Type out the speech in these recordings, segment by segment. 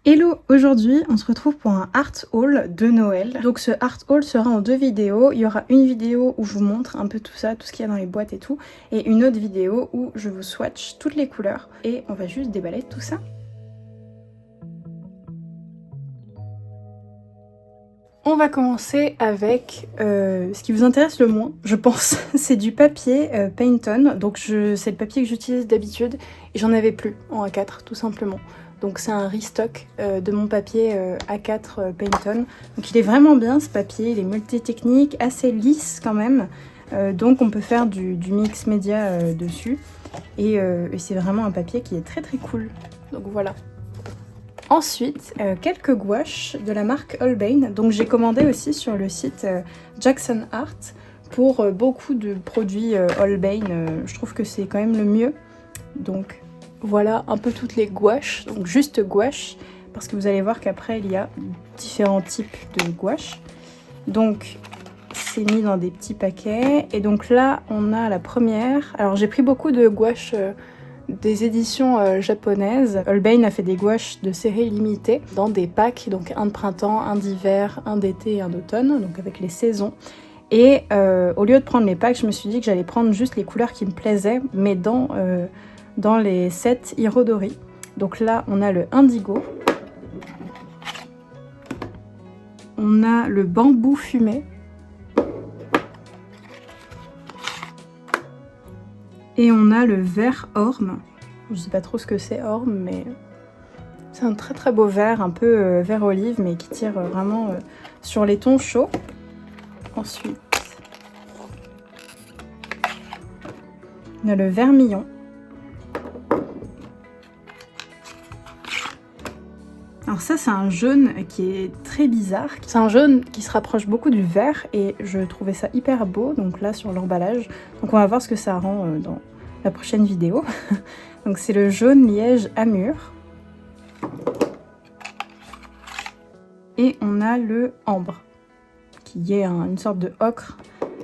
Hello, aujourd'hui on se retrouve pour un art haul de Noël. Donc ce art haul sera en 2 vidéos. Il y aura une vidéo où je vous montre un peu tout ça, tout ce qu'il y a dans les boîtes et tout. Et une autre vidéo où je vous swatch toutes les couleurs. Et on va juste déballer tout ça. On va commencer avec ce qui vous intéresse le moins, je pense. C'est du papier Paint-On. Donc c'est le papier que j'utilise d'habitude et j'en avais plus en A4 tout simplement. Donc c'est un restock de mon papier A4 Paint-On. Donc il est vraiment bien ce papier, il est multi-technique, assez lisse quand même. Donc on peut faire du mix média dessus. Et c'est vraiment un papier qui est très très cool. Donc voilà. Ensuite, quelques gouaches de la marque Holbein. Donc j'ai commandé aussi sur le site Jackson Art pour beaucoup de produits Holbein. Je trouve que c'est quand même le mieux. Donc voilà un peu toutes les gouaches. Donc juste gouache, parce que vous allez voir qu'après il y a différents types de gouaches. Donc c'est mis dans des petits paquets. Et donc là on a la première. Alors j'ai pris beaucoup de gouaches des éditions japonaises. Holbein a fait des gouaches de série limitée dans des packs, donc un de printemps, un d'hiver, un d'été et un d'automne, donc avec les saisons. Et au lieu de prendre les packs, je me suis dit que j'allais prendre juste les couleurs qui me plaisaient, mais dans les sets Irodori. Donc là, on a le indigo, on a le bambou fumé, et on a le vert orme. Je sais pas trop ce que c'est orme, mais c'est un très très beau vert, un peu vert olive, mais qui tire vraiment sur les tons chauds. Ensuite, on a le vermillon. Alors ça, c'est un jaune qui est très bizarre. C'est un jaune qui se rapproche beaucoup du vert et je trouvais ça hyper beau, donc là sur l'emballage. Donc on va voir ce que ça rend dans la prochaine vidéo. Donc c'est le jaune liège amur. Et on a le ambre, qui est une sorte de ocre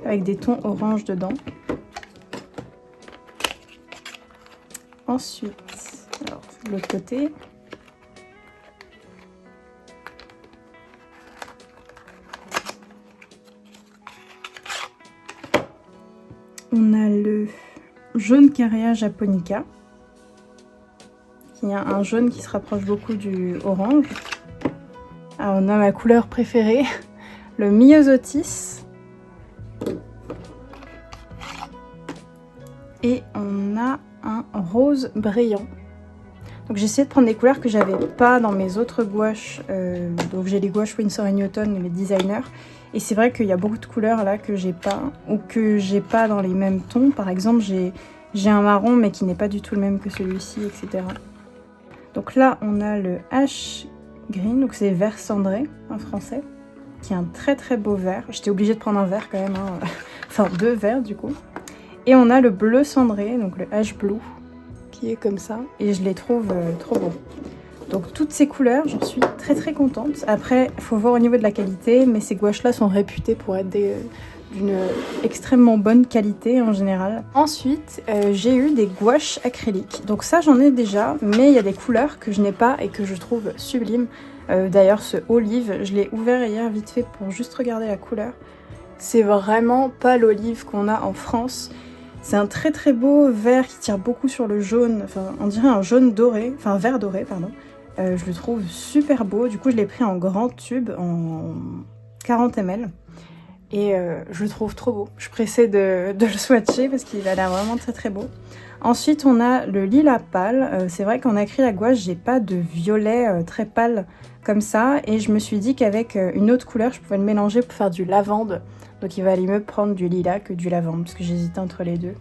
avec des tons orange dedans. Ensuite, alors de l'autre côté, on a le jaune Caria japonica, qui est un jaune qui se rapproche beaucoup du orange. Alors on a ma couleur préférée, le myosotis. Et on a un rose brillant. Donc j'ai essayé de prendre des couleurs que j'avais pas dans mes autres gouaches. Donc j'ai les gouaches Winsor & Newton, les designers. Et c'est vrai qu'il y a beaucoup de couleurs là que j'ai pas, ou que j'ai pas dans les mêmes tons. Par exemple, j'ai un marron mais qui n'est pas du tout le même que celui-ci, etc. Donc là, on a le Ash Green, donc c'est vert cendré en français, qui est un très très beau vert. J'étais obligée de prendre un vert quand même, hein. Enfin 2 verts du coup. Et on a le bleu cendré, donc le Ash Blue, qui est comme ça. Et je les trouve trop beaux. Donc toutes ces couleurs, j'en suis très très contente. Après, il faut voir au niveau de la qualité, mais ces gouaches-là sont réputées pour être d'une extrêmement bonne qualité en général. Ensuite, j'ai eu des gouaches acryliques. Donc ça, j'en ai déjà, mais il y a des couleurs que je n'ai pas et que je trouve sublimes. D'ailleurs, ce olive, je l'ai ouvert hier vite fait pour juste regarder la couleur. C'est vraiment pas l'olive qu'on a en France. C'est un très très beau vert qui tire beaucoup sur le jaune, enfin on dirait un jaune doré, enfin vert doré pardon. Je le trouve super beau, du coup je l'ai pris en grand tube, en 40 ml. Et je le trouve trop beau. Je suis pressée de le swatcher parce qu'il a l'air vraiment très très beau. Ensuite on a le lilas pâle. C'est vrai qu'en acrylique à gouache j'ai pas de violet très pâle comme ça. Et je me suis dit qu'avec une autre couleur je pouvais le mélanger pour faire du lavande. Donc il va aller mieux prendre du lilas que du lavande parce que j'hésitais entre les deux.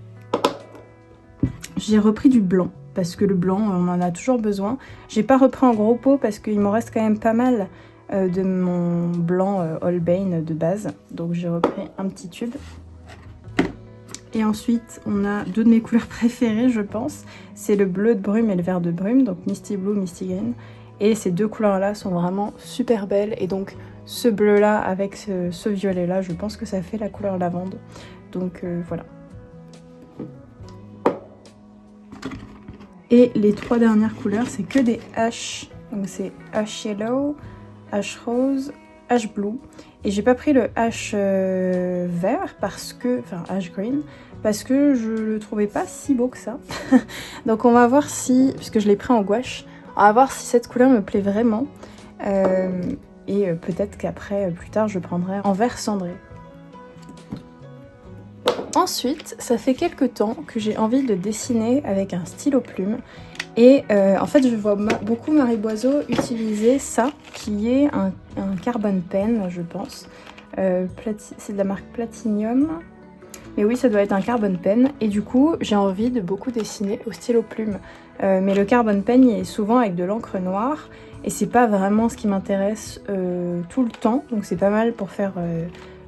J'ai repris du blanc parce que le blanc on en a toujours besoin. J'ai pas repris en gros pot parce qu'il m'en reste quand même pas mal de mon blanc Holbein de base. Donc j'ai repris un petit tube. Et ensuite on a 2 de mes couleurs préférées je pense. C'est le bleu de brume et le vert de brume. Donc Misty Blue, Misty Green. Et ces 2 couleurs là sont vraiment super belles. Et donc ce bleu là avec ce violet là, je pense que ça fait la couleur lavande. Donc voilà. Et les 3 dernières couleurs, c'est que des Ash Donc c'est Ash Yellow, Ash Rose, Ash Blue. Et j'ai pas pris le Ash vert parce que, enfin Ash Green, parce que je le trouvais pas si beau que ça. Donc on va voir si, puisque je l'ai pris en gouache, on va voir si cette couleur me plaît vraiment. Et peut-être qu'après, plus tard, je prendrai en vert cendré. Ensuite, ça fait quelques temps que j'ai envie de dessiner avec un stylo plume. Et en fait, je vois beaucoup Marie Boiseau utiliser ça, qui est un carbon pen, je pense. C'est de la marque Platinum. Mais oui, ça doit être un carbon pen. Et du coup, j'ai envie de beaucoup dessiner au stylo plume. Mais le carbon pen, il est souvent avec de l'encre noire. Et c'est pas vraiment ce qui m'intéresse tout le temps. Donc c'est pas mal pour faire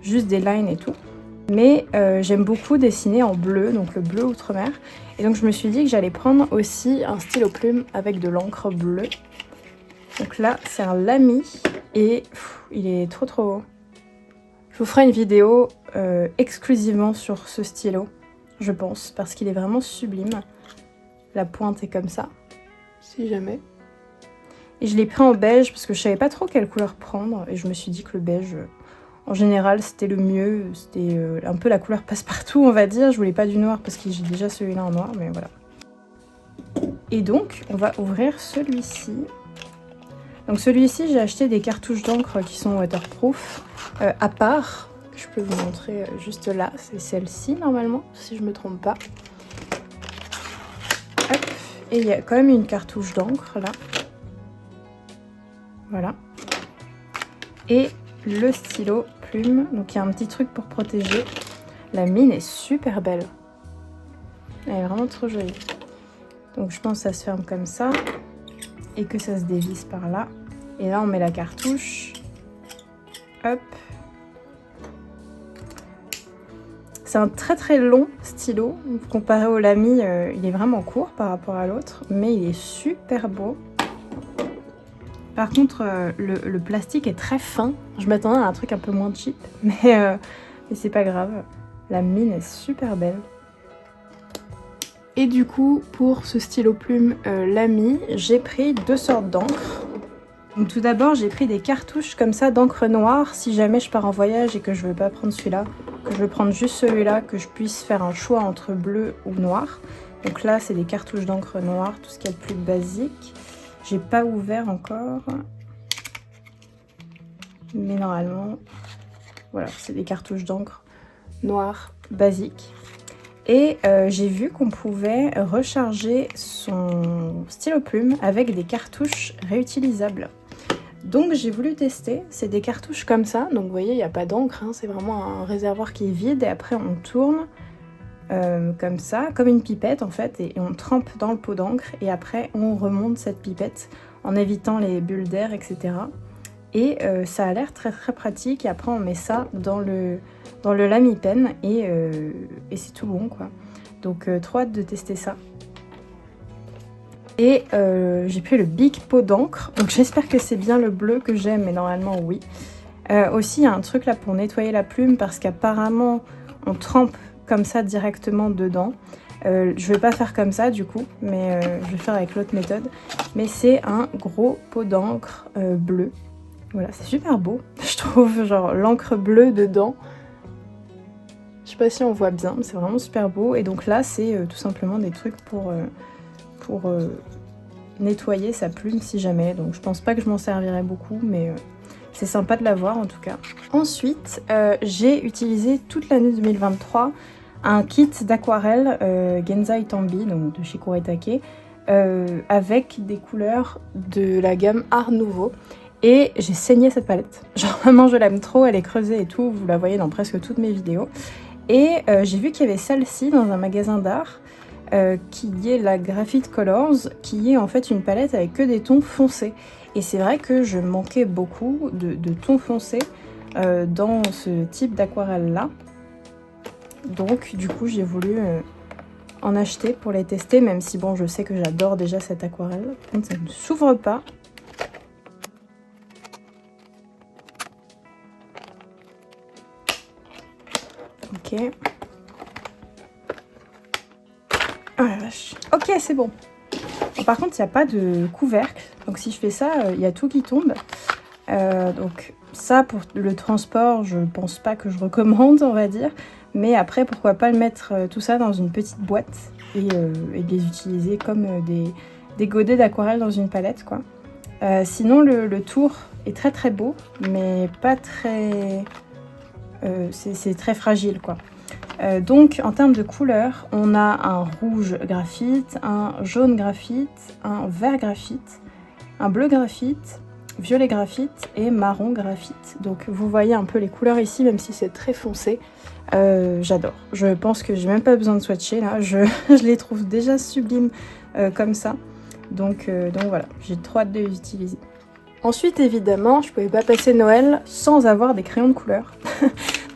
juste des lines et tout. Mais j'aime beaucoup dessiner en bleu, donc le bleu outre-mer. Et donc je me suis dit que j'allais prendre aussi un stylo plume avec de l'encre bleue. Donc là, c'est un Lamy et il est trop beau. Je vous ferai une vidéo exclusivement sur ce stylo, je pense, parce qu'il est vraiment sublime. La pointe est comme ça, si jamais. Et je l'ai pris en beige parce que je savais pas trop quelle couleur prendre. Et je me suis dit que le beige, en général, c'était le mieux. C'était un peu la couleur passe-partout, on va dire. Je voulais pas du noir parce que j'ai déjà celui-là en noir, mais voilà. Et donc, on va ouvrir celui-ci. Donc celui-ci, j'ai acheté des cartouches d'encre qui sont waterproof à part. Je peux vous montrer juste là. C'est celle-ci, normalement, si je me trompe pas. Hop. Et il y a quand même une cartouche d'encre, là. Voilà. Et le stylo plume. Donc il y a un petit truc pour protéger. La mine est super belle. Elle est vraiment trop jolie. Donc je pense que ça se ferme comme ça. Et que ça se dévisse par là. Et là on met la cartouche. Hop. C'est un très long stylo. Comparé au Lamy, il est vraiment court par rapport à l'autre. Mais il est super beau. Par contre, le plastique est très fin. Je m'attendais à un truc un peu moins cheap, mais c'est pas grave. La mine est super belle. Et du coup, pour ce stylo plume Lamy, j'ai pris deux sortes d'encre. Donc tout d'abord, j'ai pris des cartouches comme ça d'encre noire. Si jamais je pars en voyage et que je veux pas prendre celui-là, que je veux prendre juste celui-là, que je puisse faire un choix entre bleu ou noir. Donc là, c'est des cartouches d'encre noire, tout ce qui est le plus basique. J'ai pas ouvert encore, mais normalement, voilà, c'est des cartouches d'encre noire basique. Et j'ai vu qu'on pouvait recharger son stylo plume avec des cartouches réutilisables. Donc j'ai voulu tester, c'est des cartouches comme ça, donc vous voyez, il n'y a pas d'encre, hein, c'est vraiment un réservoir qui est vide et après on tourne. Comme ça, comme une pipette en fait, et on trempe dans le pot d'encre et après on remonte cette pipette en évitant les bulles d'air, etc. Et ça a l'air très pratique et après on met ça dans le Lamy pen et c'est tout bon quoi. Donc trop hâte de tester ça. Et j'ai pris le Big Pot d'encre, donc j'espère que c'est bien le bleu que j'aime, mais normalement oui. Aussi il y a un truc là pour nettoyer la plume parce qu'apparemment on trempe comme ça directement dedans. Je vais pas faire comme ça du coup, mais je vais faire avec l'autre méthode. Mais c'est un gros pot d'encre bleu. Voilà, c'est super beau. Je trouve genre l'encre bleue dedans. Je sais pas si on voit bien, mais c'est vraiment super beau. Et donc là, c'est tout simplement des trucs pour nettoyer sa plume si jamais. Donc je pense pas que je m'en servirai beaucoup, mais c'est sympa de l'avoir en tout cas. Ensuite, j'ai utilisé toute l'année 2023 un kit d'aquarelle Genza Itambi, donc de chez Kuretake, avec des couleurs de la gamme Art Nouveau. Et j'ai saigné cette palette. Genre vraiment je l'aime trop, elle est creusée et tout, vous la voyez dans presque toutes mes vidéos. Et j'ai vu qu'il y avait celle-ci dans un magasin d'art, qui est la Graphite Colors, qui est en fait une palette avec que des tons foncés. Et c'est vrai que je manquais beaucoup de tons foncés dans ce type d'aquarelle là. Donc du coup j'ai voulu en acheter pour les tester, même si bon je sais que j'adore déjà cette aquarelle. Par contre ça ne s'ouvre pas. Ok. Oh la vache. Ok, c'est bon. Bon, par contre, il n'y a pas de couvercle. Donc Donc si je fais ça, il y a tout qui tombe. Donc ça, pour le transport, je pense pas que je recommande, on va dire. Mais après, pourquoi pas le mettre tout ça dans une petite boîte et les utiliser comme des godets d'aquarelle dans une palette, quoi. Sinon, le tour est très très beau, mais pas très... c'est très fragile, quoi. Donc, en termes de couleurs, on a un rouge graphite, un jaune graphite, un vert graphite, un bleu graphite, violet graphite et marron graphite. Donc, vous voyez un peu les couleurs ici, même si c'est très foncé. J'adore. Je pense que j'ai même pas besoin de swatcher, là. Je les trouve déjà sublimes comme ça. Donc voilà, j'ai trop hâte de les utiliser. Ensuite, évidemment, je pouvais pas passer Noël sans avoir des crayons de couleur.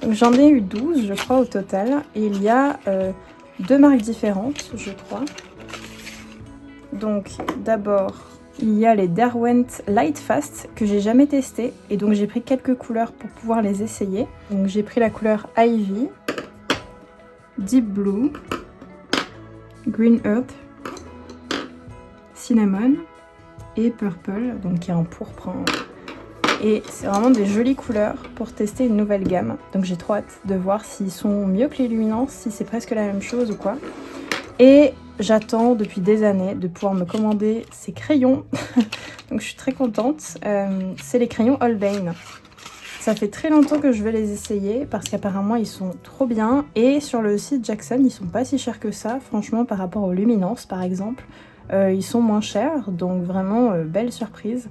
Donc j'en ai eu 12, je crois, au total. Et il y a 2 marques différentes, je crois. Donc d'abord, il y a les Derwent Lightfast que j'ai jamais testé. Et donc j'ai pris quelques couleurs pour pouvoir les essayer. Donc j'ai pris la couleur Ivy, Deep Blue, Green Earth, Cinnamon et Purple, donc qui est un pourpre. Et c'est vraiment des jolies couleurs pour tester une nouvelle gamme. Donc j'ai trop hâte de voir s'ils sont mieux que les Luminance, si c'est presque la même chose ou quoi. Et j'attends depuis des années de pouvoir me commander ces crayons. Donc je suis très contente. C'est les crayons Holbein. Ça fait très longtemps que je vais les essayer parce qu'apparemment ils sont trop bien. Et sur le site Jackson, ils sont pas si chers que ça, franchement, par rapport aux Luminance par exemple. Ils sont moins chers, donc vraiment belle surprise.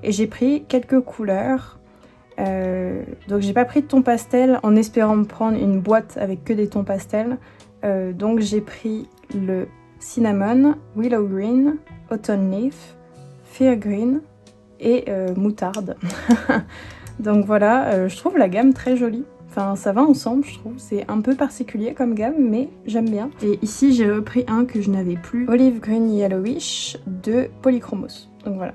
Et j'ai pris quelques couleurs. Donc j'ai pas pris de ton pastel en espérant me prendre une boîte avec que des tons pastels. Donc j'ai pris le Cinnamon, Willow Green, Autumn Leaf, Fear Green et Moutarde. Donc voilà, je trouve la gamme très jolie. Enfin, ça va ensemble, je trouve. C'est un peu particulier comme gamme, mais j'aime bien. Et ici, j'ai repris un que je n'avais plus, Olive Green Yellowish de Polychromos. Donc voilà.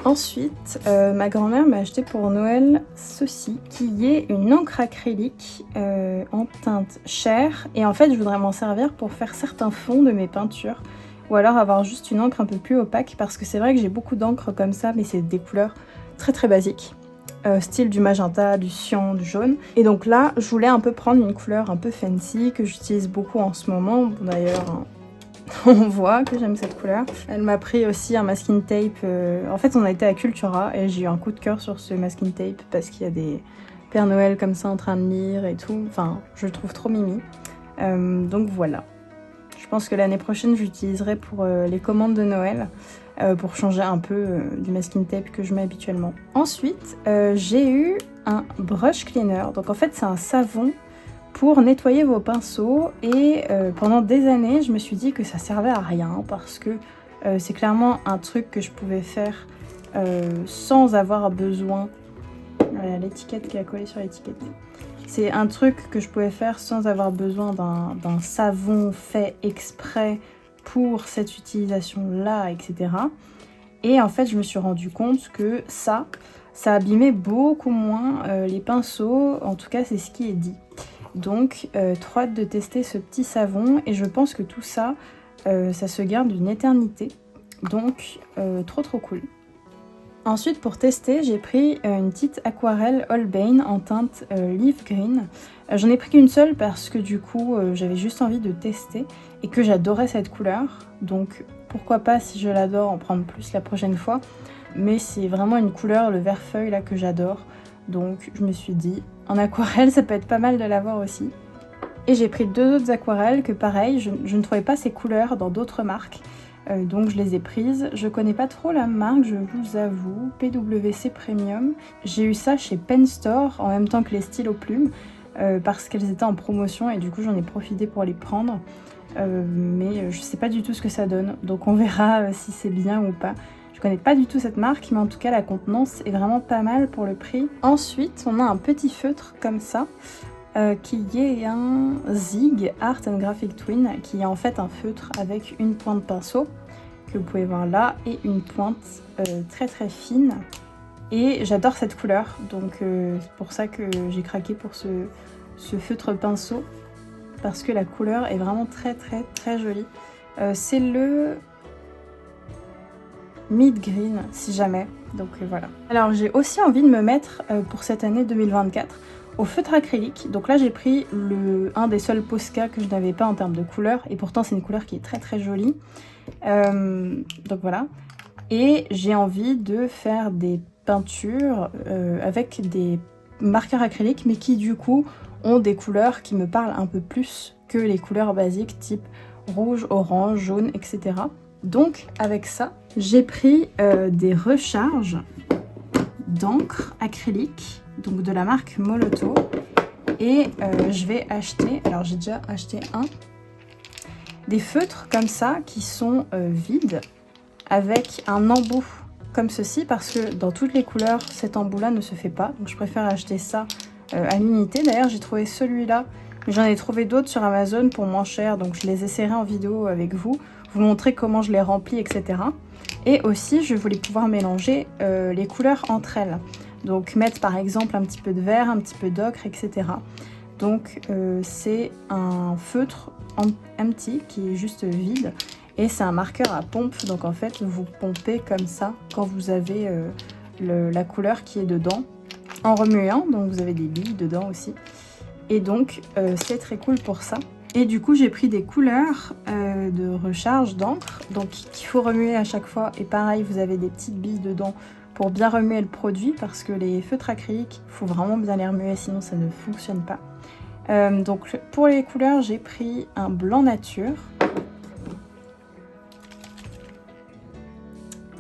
Ensuite, ma grand-mère m'a acheté pour Noël ceci, qui est une encre acrylique en teinte chair. Et en fait, je voudrais m'en servir pour faire certains fonds de mes peintures. Ou alors avoir juste une encre un peu plus opaque, parce que c'est vrai que j'ai beaucoup d'encre comme ça, mais c'est des couleurs très très basiques. Style du magenta, du cyan, du jaune. Et donc là, je voulais un peu prendre une couleur un peu fancy, que j'utilise beaucoup en ce moment. Bon, d'ailleurs, hein, on voit que j'aime cette couleur. Elle m'a pris aussi un masking tape. En fait, on a été à Cultura et j'ai eu un coup de cœur sur ce masking tape parce qu'il y a des Père Noël comme ça en train de lire et tout. Enfin, je le trouve trop mimi. Donc voilà. Je pense que l'année prochaine, j'utiliserai pour les commandes de Noël. Pour changer un peu du masking tape que je mets habituellement. Ensuite, j'ai eu un brush cleaner. Donc en fait, c'est un savon pour nettoyer vos pinceaux. Et pendant des années, je me suis dit que ça servait à rien parce que c'est clairement un truc que je pouvais faire sans avoir besoin... Voilà l'étiquette qui est collée sur l'étiquette. C'est un truc que je pouvais faire sans avoir besoin d'un savon fait exprès pour cette utilisation-là, etc. Et en fait, je me suis rendu compte que ça abîmait beaucoup moins les pinceaux. En tout cas, c'est ce qui est dit. Donc, trop hâte de tester ce petit savon. Et je pense que tout ça, ça se garde une éternité. Donc, trop cool. Ensuite, pour tester, j'ai pris une petite aquarelle Holbein en teinte Leaf Green. J'en ai pris qu'une seule parce que du coup, j'avais juste envie de tester et que j'adorais cette couleur. Donc, pourquoi pas, si je l'adore, en prendre plus la prochaine fois. Mais c'est vraiment une couleur, le vert feuille, là, que j'adore. Donc, je me suis dit, en aquarelle, ça peut être pas mal de l'avoir aussi. Et j'ai pris 2 autres aquarelles que, pareil, je ne trouvais pas ces couleurs dans d'autres marques. Donc je les ai prises. Je connais pas trop la marque, je vous avoue. PWC Premium. J'ai eu ça chez Pen Store en même temps que les stylos plumes parce qu'elles étaient en promotion et du coup j'en ai profité pour les prendre. Mais je sais pas du tout ce que ça donne. Donc on verra si c'est bien ou pas. Je connais pas du tout cette marque, mais en tout cas la contenance est vraiment pas mal pour le prix. Ensuite, on a un petit feutre comme ça. Qui est un Zig Art and Graphic Twin, qui est en fait un feutre avec une pointe pinceau, que vous pouvez voir là, et une pointe très fine. Et j'adore cette couleur, donc c'est pour ça que j'ai craqué pour ce feutre pinceau, parce que la couleur est vraiment très jolie. C'est le mid green si jamais. Donc voilà. Alors j'ai aussi envie de me mettre pour cette année 2024 au feutre acrylique. Donc là j'ai pris un des seuls Posca que je n'avais pas en termes de couleur. Et pourtant c'est une couleur qui est très très jolie. Donc voilà. Et j'ai envie de faire des peintures avec des marqueurs acryliques, mais qui du coup ont des couleurs qui me parlent un peu plus que les couleurs basiques type rouge, orange, jaune, etc. Donc avec ça, j'ai pris des recharges d'encre acrylique, donc de la marque Moloto. Et je vais acheter, alors j'ai déjà acheté des feutres comme ça qui sont vides, avec un embout comme ceci, parce que dans toutes les couleurs cet embout là ne se fait pas, donc je préfère acheter ça à l'unité. D'ailleurs j'ai trouvé celui-là, mais j'en ai trouvé d'autres sur Amazon pour moins cher, donc je les essaierai en vidéo avec vous montrer comment je les remplis, etc. Et aussi je voulais pouvoir mélanger les couleurs entre elles, donc mettre par exemple un petit peu de vert, un petit peu d'ocre, etc. Donc c'est un feutre empty qui est juste vide. Et c'est un marqueur à pompe, donc en fait vous pompez comme ça quand vous avez la couleur qui est dedans en remuant, donc vous avez des billes dedans aussi. Et donc c'est très cool pour ça. Et du coup j'ai pris des couleurs de recharge d'encre, donc qu'il faut remuer à chaque fois. Et pareil, vous avez des petites billes dedans pour bien remuer le produit, parce que les feutres acryliques, il faut vraiment bien les remuer, sinon ça ne fonctionne pas. Donc pour les couleurs, j'ai pris un blanc nature,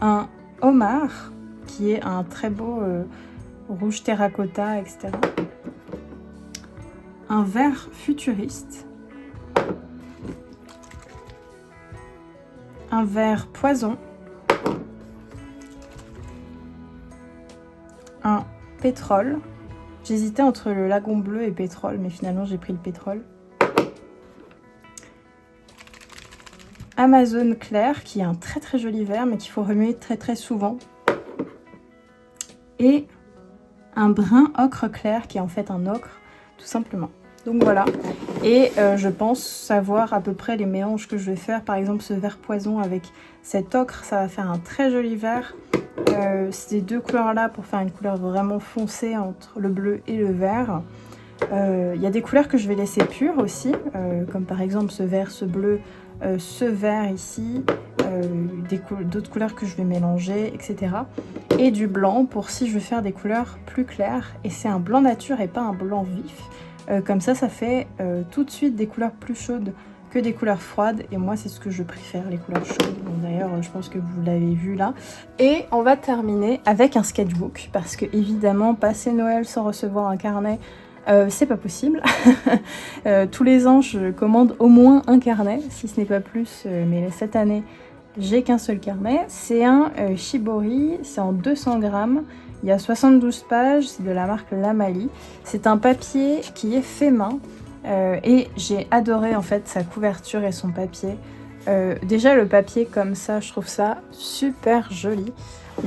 un homard qui est un très beau rouge terracotta, etc. Un vert futuriste, un vert poison, un pétrole. J'hésitais entre le lagon bleu et pétrole, mais finalement j'ai pris le pétrole. Amazon clair, qui est un très très joli vert, mais qu'il faut remuer très très souvent. Et un brun ocre clair, qui est en fait un ocre, tout simplement. Donc voilà. Et je pense savoir à peu près les mélanges que je vais faire. Par exemple, ce vert poison avec cet ocre, ça va faire un très joli vert. Ces deux couleurs-là pour faire une couleur vraiment foncée entre le bleu et le vert. Il y a des couleurs que je vais laisser pures aussi, comme par exemple ce vert, ce bleu, ce vert ici, d'autres couleurs que je vais mélanger, etc. Et du blanc pour si je veux faire des couleurs plus claires. Et c'est un blanc nature et pas un blanc vif. Comme ça fait tout de suite des couleurs plus chaudes que des couleurs froides. Et moi, c'est ce que je préfère, les couleurs chaudes. Bon, d'ailleurs, je pense que vous l'avez vu là. Et on va terminer avec un sketchbook. Parce que évidemment, passer Noël sans recevoir un carnet, c'est pas possible. Tous les ans, je commande au moins un carnet, si ce n'est pas plus. Mais cette année, j'ai qu'un seul carnet. C'est un Shibori, c'est en 200 grammes. Il y a 72 pages, c'est de la marque Lamali. C'est un papier qui est fait main. Et j'ai adoré en fait sa couverture et son papier. Déjà le papier comme ça, je trouve ça super joli.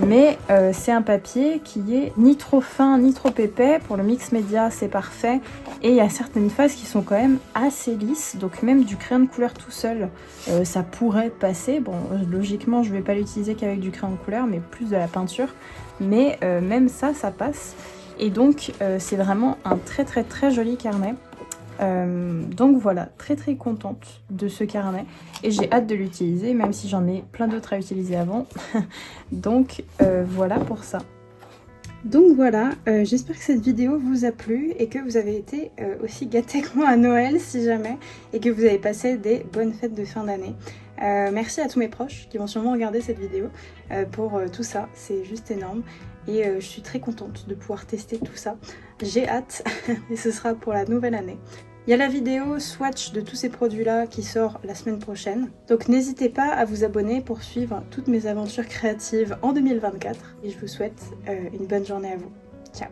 Mais c'est un papier qui est ni trop fin ni trop épais. Pour le mix média c'est parfait. Et il y a certaines phases qui sont quand même assez lisses. Donc même du crayon de couleur tout seul, ça pourrait passer. Bon, logiquement je vais pas l'utiliser qu'avec du crayon de couleur, mais plus de la peinture. Mais même ça passe. Et donc c'est vraiment un très très très joli carnet. Donc voilà, très très contente de ce carnet et j'ai hâte de l'utiliser, même si j'en ai plein d'autres à utiliser avant. Donc voilà pour ça. Donc voilà, j'espère que cette vidéo vous a plu et que vous avez été aussi gâtés que moi à Noël si jamais, et que vous avez passé des bonnes fêtes de fin d'année. Merci à tous mes proches qui vont sûrement regarder cette vidéo pour tout ça, c'est juste énorme. Et je suis très contente de pouvoir tester tout ça. J'ai hâte et ce sera pour la nouvelle année. Il y a la vidéo swatch de tous ces produits-là qui sort la semaine prochaine. Donc n'hésitez pas à vous abonner pour suivre toutes mes aventures créatives en 2024. Et je vous souhaite une bonne journée à vous. Ciao!